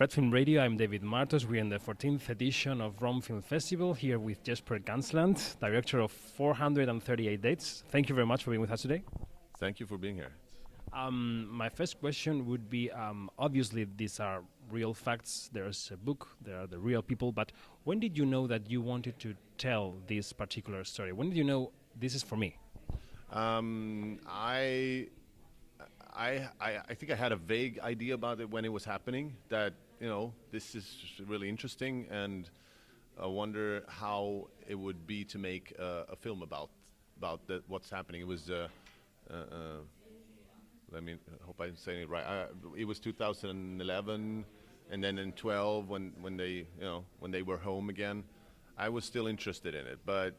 Red Film Radio, I'm David Martos. We're in the 14th edition of Rome Film Festival, here with Jesper Gansland, director of 438 Dates. Thank you very much for being with us today. Thank you for being here. My first question would be, obviously these are real facts, there's a book, there are the real people, but when did you know that you wanted to tell this particular story? When did you know this is for me? I think I had a vague idea about it when it was happening, that, this is really interesting, and I wonder how it would be to make a film about what's happening. It was, I hope I'm saying it right. It was 2011, and then in 12, when they were home again, I was still interested in it, but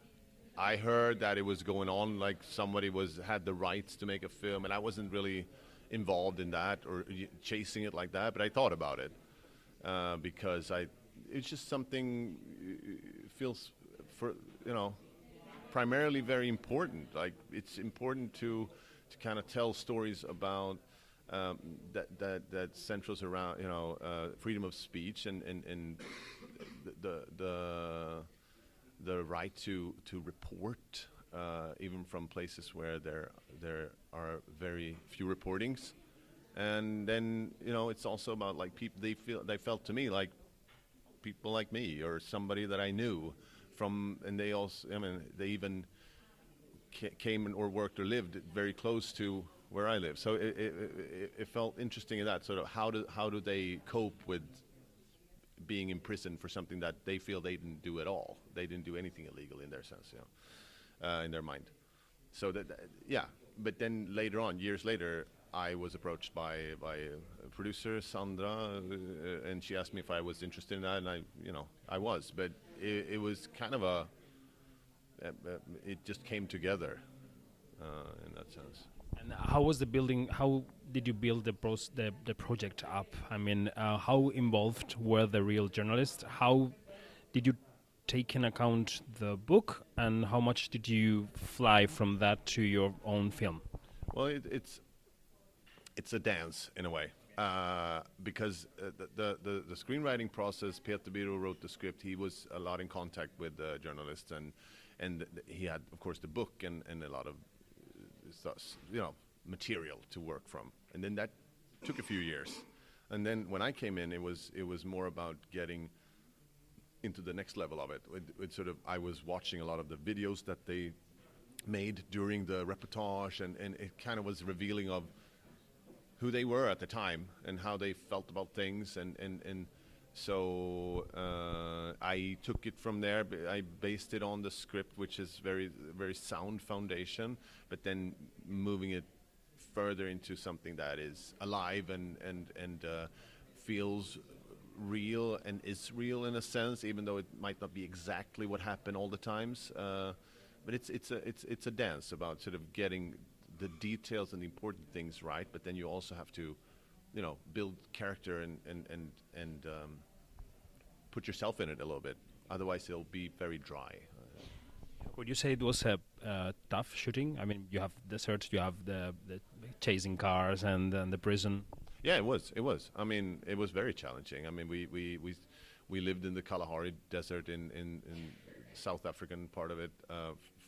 I heard that it was going on, like somebody had the rights to make a film, and I wasn't really involved in that or chasing it like that, but I thought about it because it's just something feels primarily very important. Like, it's important to kind of tell stories about that centers around freedom of speech and the right to report, even from places where there are very few reportings, and then it's also about, like, people they felt to me like people like me or somebody that I knew from, and they also, they even came or worked or lived very close to where I live. So it felt interesting in that sort of how do they cope with being imprisoned for something that they feel they didn't do at all. They didn't do anything illegal in their sense, in their mind. So but then later on, years later, I was approached by a producer, Sandra, and she asked me if I was interested in that, and I was, but it was kind of it just came together in that sense. And how was the building? How did you build the project up? I mean, how involved were the real journalists? How did you take in account the book, and how much did you fly from that to your own film? Well, it's a dance in a way, because the screenwriting process. Peter Biro wrote the script. He was a lot in contact with the journalists, and he had, of course, the book and a lot of material to work from, and then that took a few years. And then when I came in, it was more about getting into the next level of it. I was watching a lot of the videos that they made during the reportage, and it kind of was revealing of who they were at the time and how they felt about things, and so I took it from there. I based it on the script, which is very, very sound foundation, but then moving it further into something that is alive and feels real and is real in a sense, even though it might not be exactly what happened all the times. But it's a dance about sort of getting the details and the important things right, but then you also have to build character and put yourself in it a little bit. Otherwise, it'll be very dry. Would you say it was a tough shooting? I mean, you have the search, you have the chasing cars, and the prison. Yeah, it was. I mean, it was very challenging. I mean, we lived in the Kalahari Desert in South African part of it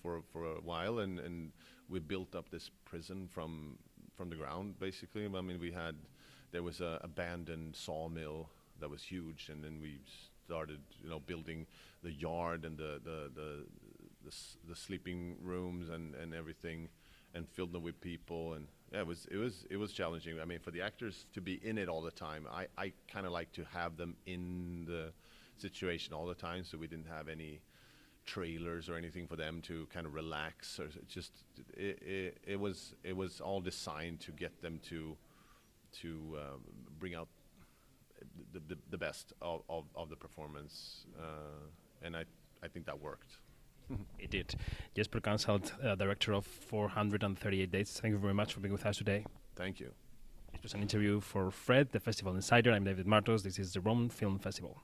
for a while, and we built up this prison from the ground, basically. I mean, there was a abandoned sawmill that was huge, and then we started, building the yard and the sleeping rooms and everything, and filled them with people. And yeah, it was challenging. I mean, for the actors to be in it all the time, I kind of like to have them in the situation all the time, so we didn't have any trailers or anything for them to kind of relax. Or it was all designed to get them to bring out the best of the performance, and I think that worked. It did. Jesper Gansland, director of 438 Dates. Thank you very much for being with us today. Thank you. It was an interview for Fred, the Festival Insider. I'm David Martos. This is the Rome Film Festival.